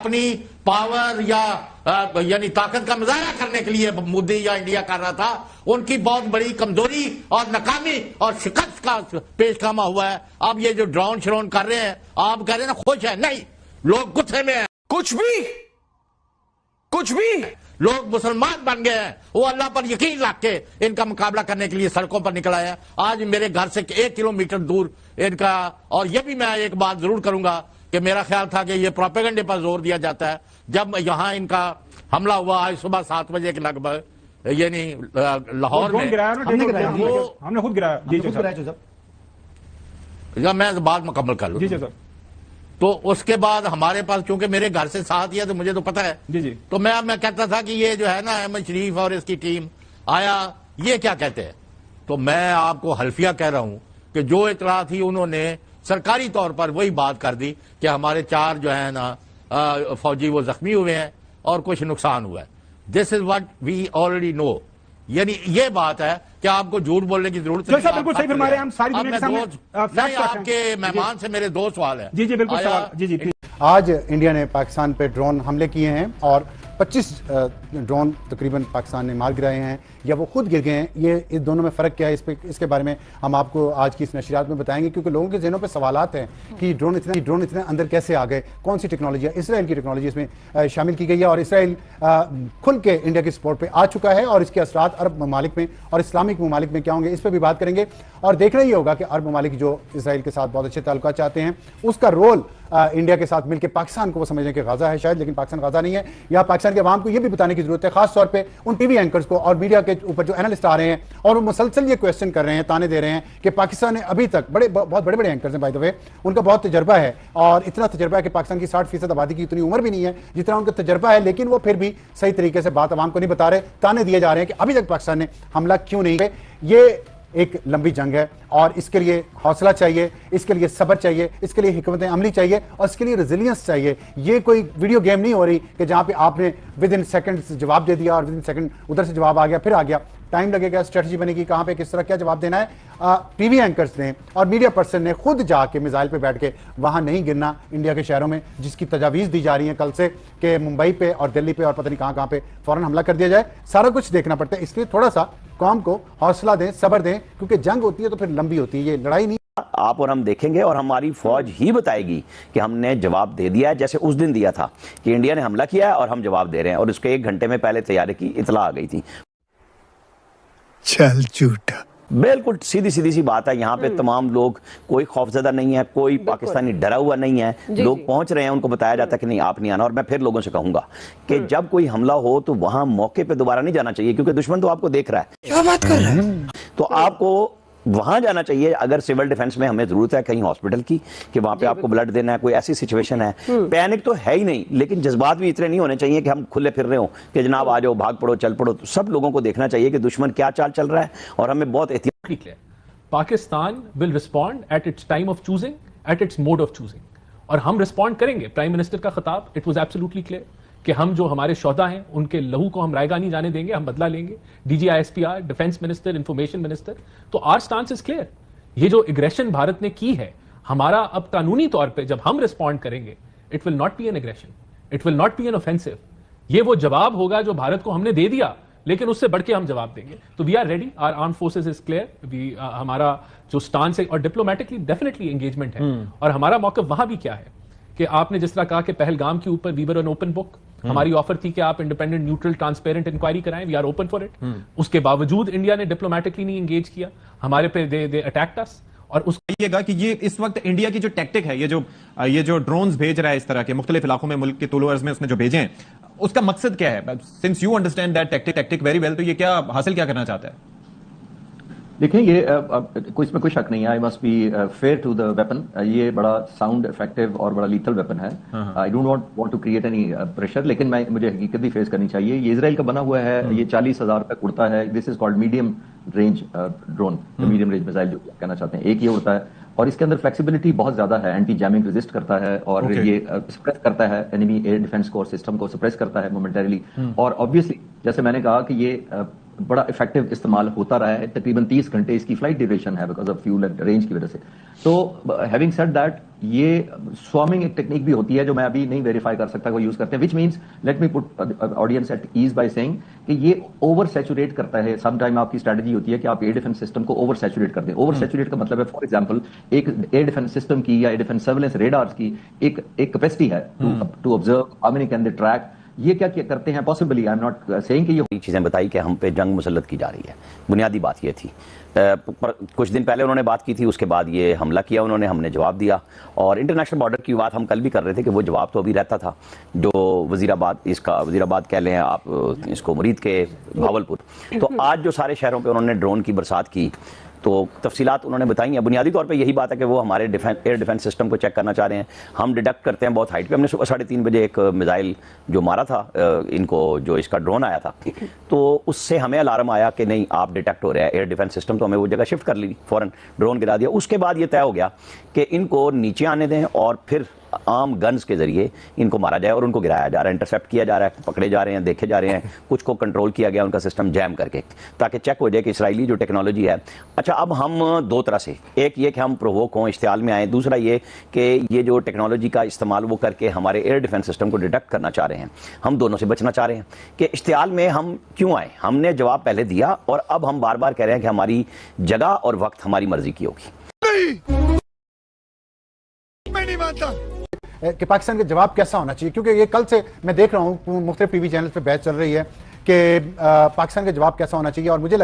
अपनी पावर या यानी ताकत का मुजाहरा करने के लिए मोदी या इंडिया कर रहा था, उनकी बहुत बड़ी कमजोरी और नाकामी और शिकस्त का पेशखामा हुआ है। अब ये जो ड्रोन श्रोन कर रहे हैं, आप कह रहे हैं ना खुश है, नहीं, लोग गुस्से में है। कुछ भी लोग मुसलमान बन गए हैं, वो अल्लाह पर यकीन रख के इनका मुकाबला करने के लिए सड़कों पर निकल आए हैं। आज मेरे घर से 1 किलोमीटर दूर इनका, और ये भी मैं एक बात जरूर करूंगा कि मेरा ख्याल था कि ये प्रोपेगेंडे पर जोर दिया जाता है। जब यहां इनका हमला हुआ आज सुबह 7 बजे के लगभग, यानी लाहौर में हमने खुद गिराया। या मैं बात मुकम्मल कर लूं। तो उसके बाद हमारे पास, क्योंकि मेरे घर से साथ ही है तो मुझे तो पता है जी। तो मैं कहता था कि ये जो है ना अहमद शरीफ और इसकी टीम आया, ये क्या कहते हैं। तो मैं आपको हल्फिया कह रहा हूं कि जो इतला थी उन्होंने सरकारी तौर पर वही बात कर दी कि हमारे 4 जो है ना फौजी वो जख्मी हुए हैं और कुछ नुकसान हुआ है। This is what we already know. यानी ये बात है कि आपको झूठ बोलने की जरूरत नहीं। बिल्कुल सही फरमा रहे हैं, हम सारी दुनिया के सामने नहीं, आपके मेहमान से मेरे 2 सवाल है। जी बिल्कुल सवाल। जी आज इंडिया ने पाकिस्तान पे ड्रोन हमले किए हैं और 25 ड्रोन तकरीबन पाकिस्तान ने मार गिराए हैं या वो खुद गिर गए हैं। ये इस दोनों में फ़र्क क्या है, इसके बारे में हम आपको आज की इस नशरियात में बताएंगे, क्योंकि लोगों के जहनों पे सवालात हैं कि ड्रोन इतने अंदर कैसे आ गए, कौन सी टेक्नोलॉजी है। इसराइल की टेक्नोलॉजी इसमें शामिल की गई है और इसराइल खुल के इंडिया की सपोर्ट पर आ चुका है और इसके असरात अरब ममालिक में और इस्लामिक ममालिक में क्या होंगे, इस पर भी बात करेंगे। और देखना ही होगा कि अरब ममालिक जो इसराइल के साथ बहुत अच्छे ताल्लुकात चाहते हैं, उसका रोल इंडिया के साथ मिलकर पाकिस्तान को वो समझने के गाजा है शायद, लेकिन पाकिस्तान गाजा नहीं है। यहाँ पाकिस्तान के अवाम को ये भी बताने की जरूरत है, खास तौर पे उन टीवी एंकर्स को और मीडिया के ऊपर जो एनालिस्ट आ रहे हैं और वो मुसलसल ये क्वेश्चन कर रहे हैं, ताने दे रहे हैं कि पाकिस्तान ने अभी तक बहुत बड़े एंकर्स हैं बाय द वे, उनका बहुत तजर्बा है और इतना तजर्बा है कि पाकिस्तान की 60% आबादी की इतनी उम्र भी नहीं है जितना उनका तजर्बा है, लेकिन वो फिर भी सही तरीके से बात अवाम को नहीं बता रहे। ताने दिए जा रहे हैं कि अभी तक पाकिस्तान ने हमला क्यों नहीं किया। ये एक लंबी जंग है और इसके लिए हौसला चाहिए, इसके लिए सब्र चाहिए, इसके लिए हिकमत अमली चाहिए और इसके लिए रेजिलियंस चाहिए। ये कोई वीडियो गेम नहीं हो रही कि जहां पे आपने विद इन सेकंड जवाब दे दिया और विद इन सेकंड उधर से जवाब आ गया, फिर आ गया। टाइम लगेगा, स्ट्रेटजी बनेगी, कहां पे किस तरह क्या जवाब देना है। टीवी एंकर्स ने और मीडिया पर्सन ने खुद जाके मिसाइल पे बैठ के वहां नहीं गिरना इंडिया के शहरों में, जिसकी तजावीज़ दी जा रही है कल से कि मुंबई पे और दिल्ली पे और पता नहीं कहां पे फौरन हमला कर दिया जाए। सारा कुछ देखना पड़ता है, इसलिए थोड़ा सा कौम को हौसला दें, सब्र दें, क्योंकि जंग होती है तो फिर लंबी होती है, ये लड़ाई नहीं। आप और हम देखेंगे और हमारी फौज ही बताएगी कि हमने जवाब दे दिया है, जैसे उस दिन दिया था कि इंडिया ने हमला किया है और हम जवाब दे रहे हैं, और उसके 1 घंटे में पहले तैयारी की इतला आ गई थी। चल झूठा, बिल्कुल सीधी सी बात है। यहाँ पे तमाम लोग, कोई खौफजदा नहीं है, कोई पाकिस्तानी डरा हुआ नहीं है। लोग पहुंच रहे हैं, उनको बताया जाता है कि नहीं आप नहीं आना। और मैं फिर लोगों से कहूंगा कि जब कोई हमला हो तो वहां मौके पे दोबारा नहीं जाना चाहिए, क्योंकि दुश्मन तो आपको देख रहा है। क्या बात कर रहा है? तो आपको वहां जाना चाहिए। अगर सिविल डिफेंस में हमें जरूरत है कहीं हॉस्पिटल की कि वहां पे आपको ब्लड देना है, कोई ऐसी सिचुएशन है, पैनिक तो है ही नहीं, लेकिन जज्बात भी इतने नहीं होने चाहिए कि हम खुले फिर रहे हो कि जनाब आ जाओ, भाग पड़ो, चल पड़ो। तो सब लोगों को देखना चाहिए कि दुश्मन क्या चाल चल रहा है और हमें बहुत एहतियात। Pakistan will respond at its time of choosing, at its mode of choosing, और हम रिस्पॉन्ड करेंगे। प्राइम मिनिस्टर का खिताब, इट वाज एब्सोल्युटली क्लियर कि हम जो हमारे शोहदा हैं उनके लहू को हम रायगा नहीं जाने देंगे, हम बदला लेंगे। DGISPR, defence minister, information minister, तो आवर स्टांस इज क्लियर। ये जो एग्रेशन भारत ने की है, हमारा अब कानूनी तौर पे जब हम रिस्पॉन्ड करेंगे, it will not be an aggression, it will not be an offensive. ये वो जवाब होगा जो भारत को हमने दे दिया, लेकिन उससे बढ़ के हम जवाब देंगे। तो we are ready, our armed forces is clear, हमारा जो स्टांस है, और डिप्लोमेटिकली डेफिनेटली एंगेजमेंट है। और हमारा मौक़िफ़ वहां भी क्या है कि आपने जिस तरह कहा कि पहलगाम के ऊपर we were an open book, हमारी ऑफर थी कि आप इंडिपेंडेंट, न्यूट्रल, ट्रांसपेरेंट इंक्वायरी कराएं, we are open for it. उसके बावजूद इंडिया ने डिप्लोमेटिकली नहीं एंगेज किया, हमारे पे दे अटैक्ड अस। और उस कहिएगा कि ये इस वक्त इंडिया की जो टैक्टिक है, ये जो ड्रोन्स भेज रहा है इस तरह के मुख्तलिफ इलाकों में, मुल्क के तुलु अर्ज में उसने जो भेजे हैं, उसका मकसद क्या है? Since you understand that tactic very well, तो ये क्या हासिल क्या करना चाहता है? देखें, ये इसमें कोई शक नहीं है, I must be fair to the weapon. ये बड़ा साउंड इफेक्टिव और बड़ा लीथल वेपन है। I don't want to create any pressure, लेकिन मुझे हकीकत भी फेस करनी चाहिए। ये इजराइल का बना हुआ है, ये 40,000 रुपए उड़ता है। This is called medium range drone, medium range missile जो कहना चाहते हैं, एक ये उड़ता है और इसके अंदर फ्लेक्सिबिलिटी बहुत ज्यादा है, एंटी जैमिंग रेजिस्ट करता है और ये सप्रेस करता है enemy air defence corps system को, सप्रेस करता है मोमेंटरीली। और ऑब्वियसली जैसे मैंने कहा कि ये बड़ा इफेक्टिव इस्तेमाल होता रहा है। तकरीबन 30 घंटे इसकी फ्लाइट ड्यूरेशन है because of fuel and range की वजह से। तो हैविंग सेड दैट, ये स्वार्मिंग एक टेक्निक भी होती है जो मैं अभी नहीं वेरीफाई कर सकता, वो यूज करते हैं, which means let me put audience at ease by saying कि ये ओवर सैचुरेट करता है। सम टाइम आपकी स्ट्रेटजी होती है कि आप एयर डिफेंस सिस्टम को ओवर सैचुरेट कर दें। ओवर सैचुरेट का मतलब है, फॉर एग्जांपल, एक एयर डिफेंस सिस्टम की या एयर डिफेंस सर्वेलेंस रेडार्स की एक कैपेसिटी है to observe how many can they track. ये क्या करते हैं possibly, I am not saying कि ये चीज़ें बताई कि हम पे जंग मुसल्लत की जा रही है। बुनियादी बात ये थी। पर कुछ दिन पहले उन्होंने बात की थी, उसके बाद ये हमला किया उन्होंने, हमने जवाब दिया। और इंटरनेशनल बॉर्डर की बात हम कल भी कर रहे थे कि वो जवाब तो अभी रहता था, जो वजीराबाद कह लें आप, इसको मुरीद के भावलपुर। तो आज जो सारे शहरों पर उन्होंने ड्रोन की बरसात की, तो तफसीलात उन्होंने बताई हैं। बुनियादी तौर पे यही बात है कि वो हमारे एयर डिफेंस सिस्टम को चेक करना चाह रहे हैं। हम डिडक्ट करते हैं बहुत हाइट पे। हमने सुबह 3:30 बजे एक मिसाइल जो मारा था इनको, जो इसका ड्रोन आया था, तो उससे हमें अलार्म आया कि नहीं आप डिटेक्ट हो रहे हैं एयर डिफेंस सिस्टम। तो हमें वो जगह शिफ्ट कर ली, फौरन ड्रोन गिरा दिया। उसके बाद ये तय हो गया कि इनको नीचे आने दें और फिर आम गन्स के जरिए इनको मारा जाए और उनको गिराया जा रहा है, इंटरसेप्ट किया जा रहा है, पकड़े जा रहे हैं, देखे जा रहे हैं। कुछ को कंट्रोल किया गया, उनका सिस्टम जैम करके, ताकि चेक हो जाए कि इसराइली जो टेक्नोलॉजी है। अच्छा, अब हम दो तरह से, एक ये कि हम प्रोवोक हों, इश्तियाल में आए, दूसरा ये कि ये जो टेक्नोलॉजी का इस्तेमाल वो करके हमारे एयर डिफेंस सिस्टम को डिटेक्ट करना चाह रहे हैं। हम दोनों से बचना चाह रहे हैं कि इश्तियाल में हम क्यों आए। हमने जवाब पहले दिया और अब हम बार बार कह रहे हैं कि हमारी जगह और वक्त हमारी मर्जी की होगी। मैं नहीं मानता कि पाकिस्तान का जवाब कैसा होना चाहिए, क्योंकि ये कल से मैं देख रहा हूँ मुख्तलिफ टीवी चैनल पे बहस चल रही है कि पाकिस्तान का जवाब कैसा होना चाहिए। और मुझे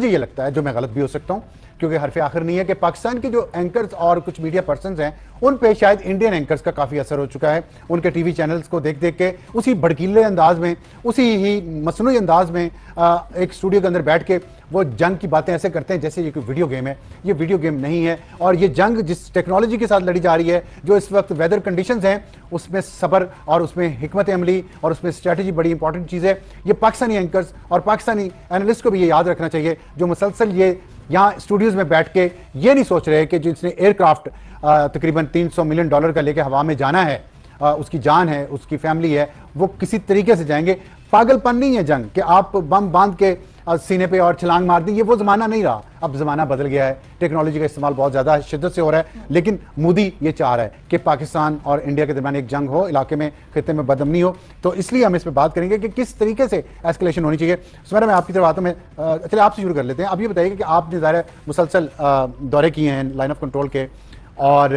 ये लगता है, जो मैं गलत भी हो सकता हूँ, क्योंकि हरफ आखिर नहीं है, कि पाकिस्तान के जो एंकर्स और कुछ मीडिया पर्सन्स हैं उन पे शायद इंडियन एंकर्स का काफ़ी असर हो चुका है। उनके टीवी चैनल्स को देख देख के उसी भड़कीले अंदाज में, उसी ही मसनूई अंदाज में एक स्टूडियो के अंदर बैठ के वो जंग की बातें ऐसे करते हैं जैसे ये कोई वीडियो गेम है। ये वीडियो गेम नहीं है। और ये जंग जिस टेक्नोलॉजी के साथ लड़ी जा रही है, जो इस वक्त वेदर कंडीशंस हैं, उसमें सब्र और उसमें हिकमत अमली और उसमें स्ट्रेटजी बड़ी इंपॉर्टेंट चीज़ है। ये पाकिस्तानी एंकर्स और पाकिस्तानी एनालिस्ट को भी ये याद रखना चाहिए, जो मुसलसल ये यहाँ स्टूडियोज़ में बैठ के ये नहीं सोच रहे कि जिसने एयरक्राफ्ट तकरीबन $300 मिलियन का लेके हवा में जाना है, उसकी जान है, उसकी फैमिली है, वो किसी तरीके से जाएंगे। पागलपन नहीं है जंग कि आप बम बांध के सीने पे और छलांग मार दी। ये वो ज़माना नहीं रहा, अब ज़माना बदल गया है। टेक्नोलॉजी का इस्तेमाल बहुत ज़्यादा शिद्दत से हो रहा है। लेकिन मोदी ये चाह रहा है कि पाकिस्तान और इंडिया के दरमियान एक जंग हो, इलाके में, खित्ते में बदअमनी हो। तो इसलिए हम इस पर बात करेंगे कि किस तरीके से एस्केलेशन होनी चाहिए। सुमेरा, मैं आपकी तरफ आता हूँ। चलिए आपसे शुरू कर लेते हैं। अब ये बताइए कि आपने ज़ाहिर मुसलसल दौरे किए हैं लाइन ऑफ कंट्रोल के, और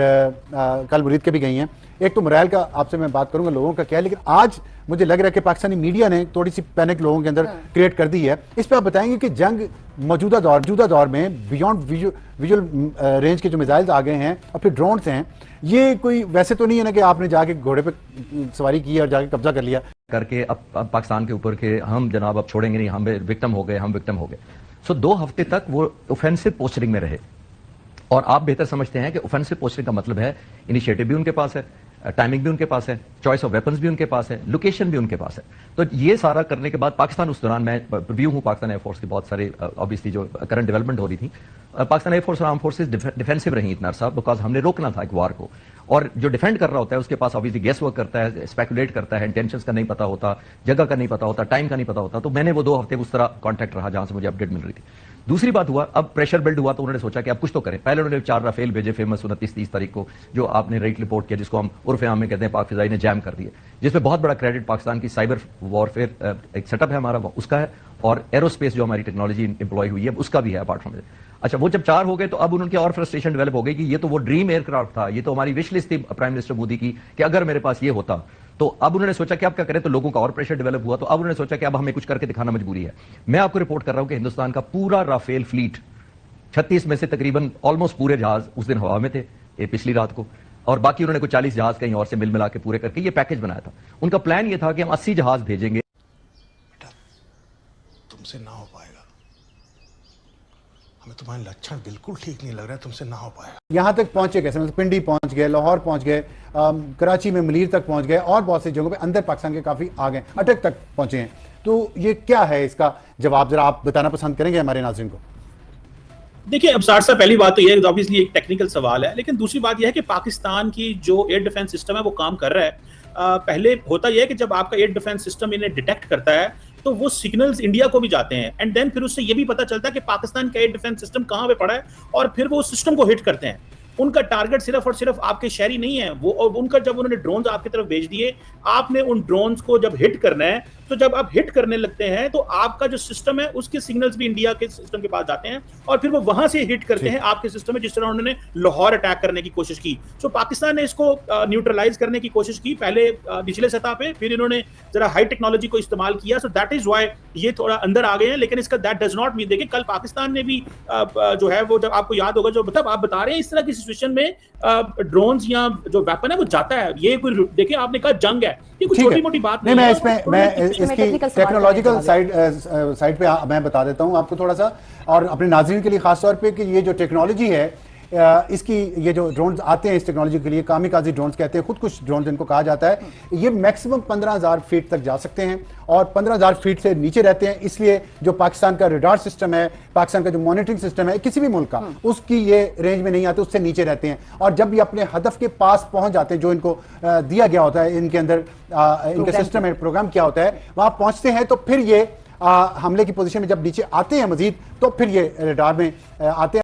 कल मुरीद के भी गई हैं। एक तो मोरल का आपसे मैं बात करूंगा, लोगों का क्या है, लेकिन आज मुझे लग रहा है कि पाकिस्तानी मीडिया ने थोड़ी सी पैनिक लोगों के अंदर क्रिएट कर दी है। इस पर आप बताएंगे कि जंग मौजूदा दौर में बियॉन्ड विजुअल रेंज के जो मिसाइल्स आ गए हैं और फिर ड्रोन्स हैं, ये कोई वैसे तो नहीं है ना कि आपने जाके घोड़े पे सवारी की और जाके कब्जा कर लिया करके अब पाकिस्तान के ऊपर के हम जनाब अब छोड़ेंगे नहीं, हम विक्टिम हो गए। सो 2 हफ्ते तक वो ऑफेंसिव पोस्चरिंग में रहे। और आप बेहतर समझते हैं कि ऑफेंसिव पोस्चरिंग का मतलब है इनिशिएटिव भी उनके पास है, टाइमिंग भी उनके पास है, चॉइस ऑफ वेपन्स भी उनके पास है, लोकेशन भी उनके पास है। तो ये सारा करने के बाद पाकिस्तान, उस दौरान मैं रिव्यू हूँ पाकिस्तान एयरफोर्स की, बहुत सारे ऑब्वियसली जो करंट डेवलपमेंट हो रही थी, पाकिस्तान एयरफोर्स और आर्म फोर्सेस डिफेंसिव रही इतना अरसा, बिकॉज हमने रोकना था एक वार को। और जो डिफेंड कर रहा होता है उसके पास ऑब्वियसली गेस वर्क करता है, स्पेकुलेट करता है, इंटेंशंस का नहीं पता होता, जगह का नहीं पता होता, टाइम का नहीं पता होता। तो मैंने वो 2 हफ्ते उस तरह कॉन्टैक्ट रहा जहां से मुझे अपडेट मिल रही थी। दूसरी बात हुआ, अब प्रेशर बिल्ड हुआ तो उन्होंने सोचा कि अब कुछ तो करें। पहले उन्होंने 4 राफेल भेजे, फेमस 29-30 तारीख को, जो आपने राइट रिपोर्ट किया, जिसको हम उर्फ आम में कहते हैं पाक फिजाई ने जैम कर दिया, जिसमें बहुत बड़ा क्रेडिट पाकिस्तान की साइबर वॉरफेयर एक सेटअप है हमारा, उसका है, और एरोस्पेस जो हमारी टेक्नोलॉजी इंप्लॉय हुई है उसका भी है अपार्ट फ्रॉम इट। अच्छा, वो जब 4 हो गए तो अब उनकी और फ्रस्ट्रेशन डेवलप हो गई कि ये तो वो ड्रीम एयरक्राफ्ट था, ये तो हमारी विश लिस्ट थी प्राइम मिनिस्टर मोदी की कि अगर मेरे पास ये होता। तो अब उन्होंने सोचा कि अब क्या करें, तो लोगों का और प्रेशर डेवलप हुआ, तो अब उन्होंने सोचा कि अब हमें कुछ करके दिखाना मजबूरी है। मैं आपको रिपोर्ट कर रहा हूं कि हिंदुस्तान का पूरा राफेल फ्लीट, 36 में से तकरीबन ऑलमोस्ट पूरे जहाज उस दिन हवा में थे पिछली रात को, और बाकी उन्होंने कुछ 40 जहाज कहीं और से मिल मिला के पूरे करके ये पैकेज बनाया था। उनका प्लान ये था कि हम 80 जहाज भेजेंगे। तुमसे ना हो पाएगा, हमें तुम्हारे लक्षण बिल्कुल ठीक नहीं लग रहा है, तुमसे ना हो पाएगा। यहाँ तक पहुंचे कैसे? मतलब पिंडी पहुंच गए, लाहौर पहुंच गए, कराची में मलीर तक पहुंच गए, और बहुत सी जगहों पे अंदर पाकिस्तान के काफी आ गए, अटक तक पहुंचे हैं। तो ये क्या है, इसका जवाब जरा आप बताना पसंद करेंगे हमारे नाज़रीन को? देखिए, अब 60 साल पहली बात तो यह है, ऑब्वियसली एक टेक्निकल सवाल है, लेकिन दूसरी बात यह है कि पाकिस्तान की जो एयर डिफेंस सिस्टम है वो काम कर रहा है। पहले होता यह है कि जब आपका एयर डिफेंस सिस्टम इन्हें डिटेक्ट करता है तो वो सिग्नल्स इंडिया को भी जाते हैं, एंड देन फिर उससे ये भी पता चलता है कि पाकिस्तान का एयर डिफेंस सिस्टम कहां पे पड़ा है, और फिर वो उस सिस्टम को हिट करते हैं। उनका टारगेट सिर्फ और सिर्फ आपके शहरी नहीं है वो, और उनका जब उन्होंने ड्रोन्स आपकी तरफ भेज दिए, आपने उन ड्रोन्स को जब हिट करना है, तो जब आप हिट करने लगते हैं तो आपका जो सिस्टम है उसके सिग्नल्स भी इंडिया के सिस्टम के पास जाते हैं, और फिर वो वहां से हिट करते हैं आपके सिस्टम में, जिस तरह उन्होंने लाहौर अटैक करने की कोशिश की। सो पाकिस्तान ने इसको न्यूट्रलाइज करने की कोशिश की, पहले निचले सतह पे, फिर इन्होंने जरा हाई टेक्नोलॉजी को इस्तेमाल किया। सो दैट इज व्हाई ये थोड़ा अंदर आ गए हैं, लेकिन इसका दैट डज नॉट मीन, देखिए कल पाकिस्तान ने भी जो है वो, जब आपको याद होगा, जो मतलब आप बता रहे हैं इस तरह की सिचुएशन में ड्रोन्स या जो वेपन है वो जाता है, ये कोई, देखिए आपने कहा जंग है, ये कोई छोटी मोटी बात नहीं है। मैं इसकी टेक्नोलॉजिकल साइड पे मैं बता देता हूं आपको थोड़ा सा, और अपने नाज़रीन के लिए खास तौर पे, कि ये जो टेक्नोलॉजी है इसकी, ये जो ड्रोन्स आते हैं इस टेक्नोलॉजी के लिए, कामिकाजी ड्रोन्स कहते हैं, खुद कुछ ड्रोन्स इनको कहा जाता है, ये मैक्सिमम 15,000 फीट तक जा सकते हैं और 15,000 फीट से नीचे रहते हैं। इसलिए जो पाकिस्तान का रडार सिस्टम है, पाकिस्तान का जो मॉनिटरिंग सिस्टम है किसी भी मुल्क का, उसकी ये रेंज में नहीं आते, उससे नीचे रहते हैं। और जब ये अपने हदफ के पास पहुंच जाते हैं, जो इनको दिया गया होता है, इनके अंदर इनका सिस्टम है, प्रोग्राम किया होता है, वहां पहुंचते हैं, तो फिर ये हमले की पोजीशन में जब नीचे आते हैं मजीद, तो फिर ये रडार में आते हैं।